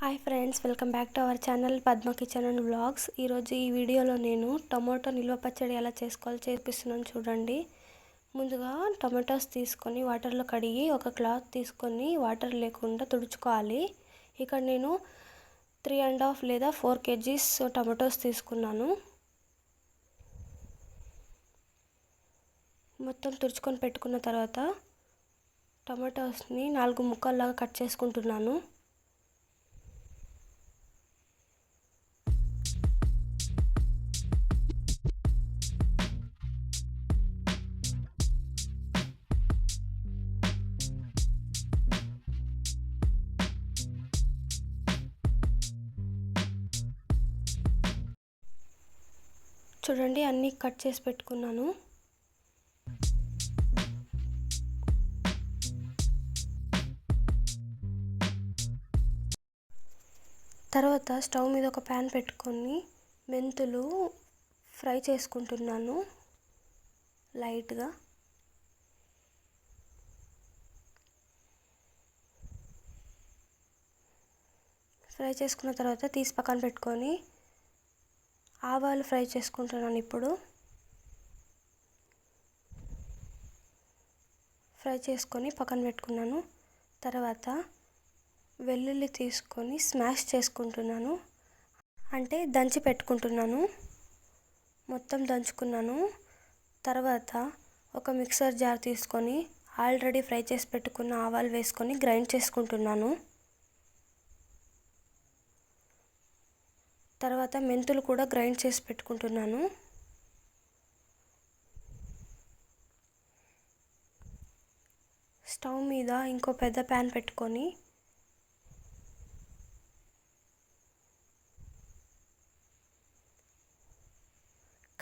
Hi friends, welcome back to our channel Padma kitchen and vlogs. ఈరోజు ఈ వీడియోలో నేను టొమాటో నిల్వ పచ్చడి ఎలా చేసుకోవాలో చేపిస్తున్నాను చూడండి. ముందుగా టొమాటోస్ తీసుకొని వాటర్లో కడిగి ఒక క్లాత్ తీసుకొని వాటర్ లేకుండా తుడుచుకోవాలి. ఇక్కడ నేను 3.5 లేదా 4 kgs టొమాటోస్ తీసుకున్నాను. మొత్తం తుడుచుకొని పెట్టుకున్న తర్వాత టొమాటోస్ని 4 ముక్కల్లాగా కట్ చేసుకుంటున్నాను. చూడండి, అన్నీ కట్ చేసి పెట్టుకున్నాను. తర్వాత స్టవ్ మీద ఒక ప్యాన్ పెట్టుకొని మెంతులు ఫ్రై చేసుకుంటున్నాను లైట్గా. ఫ్రై చేసుకున్న తర్వాత తీసి పక్కన పెట్టుకొని ఆవాలు ఫ్రై చేసుకుంటున్నాను. ఇప్పుడు ఫ్రై చేసుకొని పక్కన పెట్టుకున్నాను. తర్వాత వెల్లుల్లి తీసుకొని స్మాష్ చేసుకుంటున్నాను, అంటే దంచి పెట్టుకుంటున్నాను. మొత్తం దంచుకున్నాను. తర్వాత ఒక మిక్సర్ జార్ తీసుకొని ఆల్రెడీ ఫ్రై చేసి పెట్టుకున్న ఆవాలు వేసుకొని గ్రైండ్ చేసుకుంటున్నాను. తర్వాత మెంతులు కూడా గ్రైండ్ చేసి పెట్టుకుంటున్నాను. స్టవ్ మీద ఇంకో పెద్ద ప్యాన్ పెట్టుకొని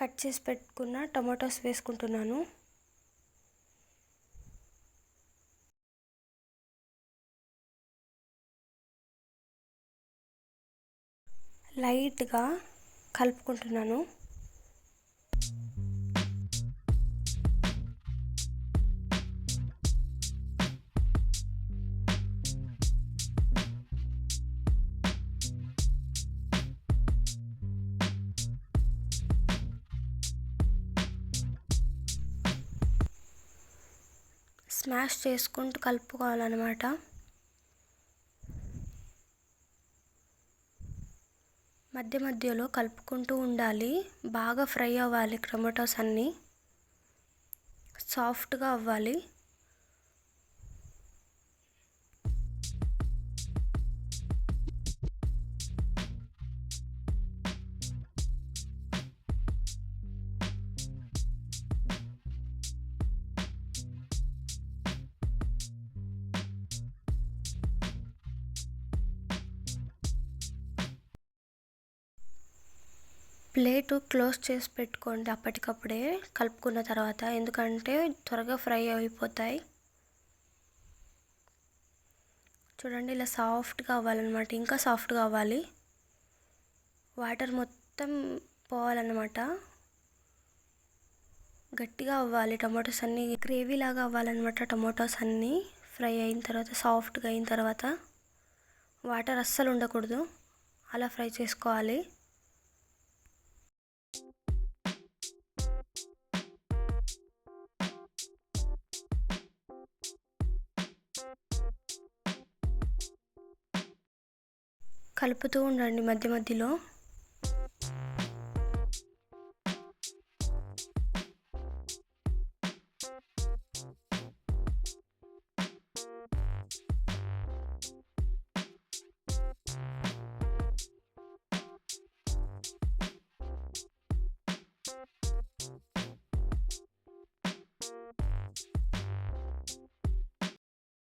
కట్ చేసి పెట్టుకున్న టమాటోస్ వేసుకుంటున్నాను. లైట్గా కలుపుకుంటున్నాను. స్మాష్ చేసుకుంటూ కలుపుకోవాలన్నమాట. మధ్య మధ్యలో కలుపుకుంటూ ఉండాలి. బాగా ఫ్రై అవ్వాలి. టమాటోస్ అన్నీ సాఫ్ట్గా అవ్వాలి. ప్లేటు క్లోజ్ చేసి పెట్టుకోండి అప్పటికప్పుడే కలుపుకున్న తర్వాత, ఎందుకంటే త్వరగా ఫ్రై అయిపోతాయి. చూడండి, ఇలా సాఫ్ట్గా అవ్వాలన్నమాట. ఇంకా సాఫ్ట్గా అవ్వాలి. వాటర్ మొత్తం పోవాలన్నమాట. గట్టిగా అవ్వాలి. టమాటోస్ అన్నీ గ్రేవీ లాగా అవ్వాలన్నమాట. టమాటోస్ అన్నీ ఫ్రై అయిన తర్వాత, సాఫ్ట్గా అయిన తర్వాత వాటర్ అస్సలు ఉండకూడదు. అలా ఫ్రై చేసుకోవాలి. కలుపుతూ ఉండండి మధ్య మధ్యలో.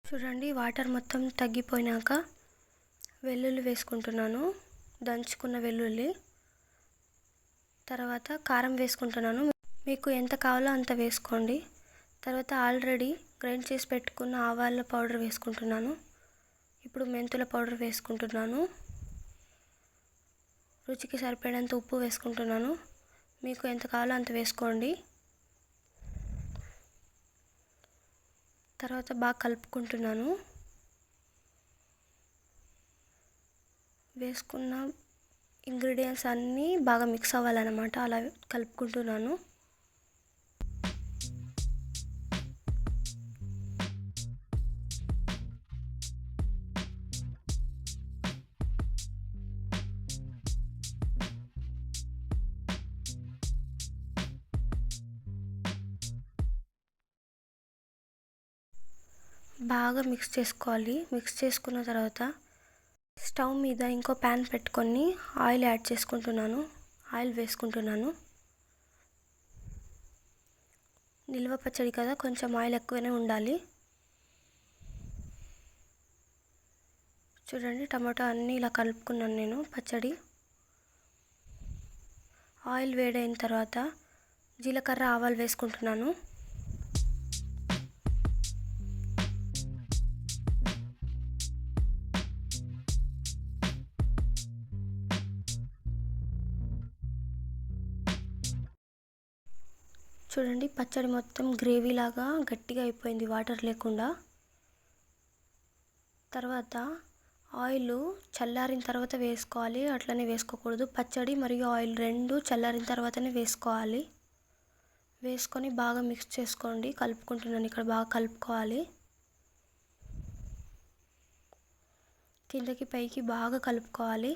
చూడండి, వాటర్ మొత్తం తగ్గిపోయినాక వెల్లుల్లి వేసుకుంటున్నాను, దంచుకున్న వెల్లుల్లి. తర్వాత కారం వేసుకుంటున్నాను. మీకు ఎంత కావాలో అంత వేసుకోండి. తర్వాత ఆల్రెడీ గ్రైండ్ చేసి పెట్టుకున్న ఆవాల పౌడర్ వేసుకుంటున్నాను. ఇప్పుడు మెంతుల పౌడర్ వేసుకుంటున్నాను. రుచికి సరిపడేంత ఉప్పు వేసుకుంటున్నాను. మీకు ఎంత కావాలో అంత వేసుకోండి. తర్వాత బాగా కలుపుకుంటున్నాను. వేసుకున్న ఇంగ్రీడియంట్స్ అన్నీ బాగా మిక్స్ అవ్వాలన్నమాట. అలా కలుపుకుంటున్నాను. బాగా మిక్స్ చేసుకోవాలి. మిక్స్ చేసుకున్న తర్వాత స్టవ్ మీద ఇంకో ప్యాన్ పెట్టుకొని ఆయిల్ యాడ్ చేసుకుంటున్నాను. ఆయిల్ వేసుకుంటున్నాను. నిల్వ పచ్చడి కదా, కొంచెం ఆయిల్ ఎక్కువనే ఉండాలి. చూడండి, టమాటా అన్నీ ఇలా కలుపుకున్నాను నేను పచ్చడి. ఆయిల్ వేడైన తర్వాత జీలకర్ర ఆవాలు వేసుకుంటున్నాను. చూడండి, పచ్చడి మొత్తం గ్రేవీ లాగా గట్టిగా అయిపోయింది, వాటర్ లేకుండా. తర్వాత ఆయిల్ చల్లారిన తర్వాత వేసుకోవాలి, అట్లనే వేసుకోకూడదు. పచ్చడి మరియు ఆయిల్ రెండు చల్లారిన తర్వాతనే వేసుకోవాలి. వేసుకొని బాగా మిక్స్ చేసుకోండి. కలుపుకుంటున్నాను, ఇక్కడ బాగా కలుపుకోవాలి. కిందకి పైకి బాగా కలుపుకోవాలి.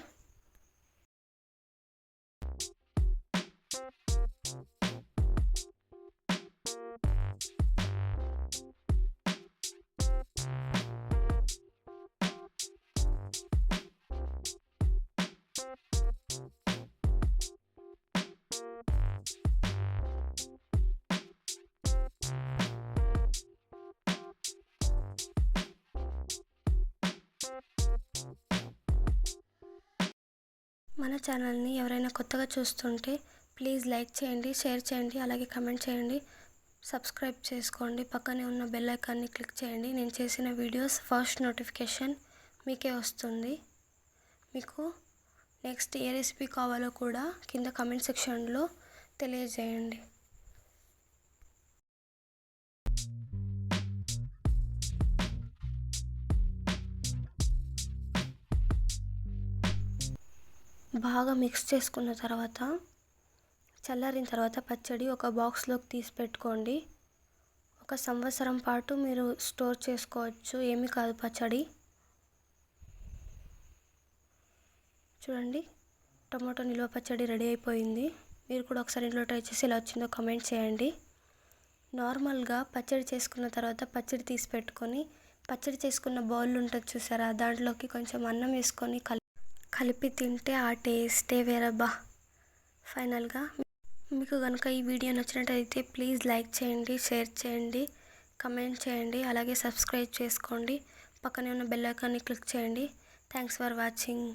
మన ఛానల్ని ఎవరైనా కొత్తగా చూస్తుంటే ప్లీజ్ లైక్ చేయండి, షేర్ చేయండి, అలాగే కమెంట్ చేయండి, సబ్స్క్రైబ్ చేసుకోండి. పక్కనే ఉన్న బెల్ ఐకాన్ని క్లిక్ చేయండి. నేను చేసిన వీడియోస్ ఫస్ట్ నోటిఫికేషన్ మీకే వస్తుంది. మీకు నెక్స్ట్ ఏ రెసిపీ కావాలో కూడా కింద కమెంట్ సెక్షన్లో తెలియజేయండి. బాగా మిక్స్ చేసుకున్న తర్వాత చల్లారిన తర్వాత పచ్చడి ఒక బాక్స్లోకి తీసి పెట్టుకోండి. 1 సంవత్సరం పాటు మీరు స్టోర్ చేసుకోవచ్చు, ఏమీ కాదు పచ్చడి. చూడండి, టమాటో నిల్వ పచ్చడి రెడీ అయిపోయింది. మీరు కూడా ఒకసారి ఇంట్లో ట్రై చేసి ఎలా వచ్చిందో కామెంట్ చేయండి. నార్మల్గా పచ్చడి చేసుకున్న తర్వాత పచ్చడి తీసి పెట్టుకొని పచ్చడి చేసుకున్న బౌల్ ఉంటుంది చూసారా, దాంట్లోకి కొంచెం అన్నం వేసుకొని కలిపి తింటే ఆ టేస్టే వేరబ్బా. ఫైనల్గా మీకు కనుక ఈ వీడియో నచ్చినట్టయితే ప్లీజ్ లైక్ చేయండి, షేర్ చేయండి, కమెంట్ చేయండి, అలాగే సబ్స్క్రైబ్ చేసుకోండి. పక్కనే ఉన్న బెల్ ఐకాన్ని క్లిక్ చేయండి. Thanks for watching.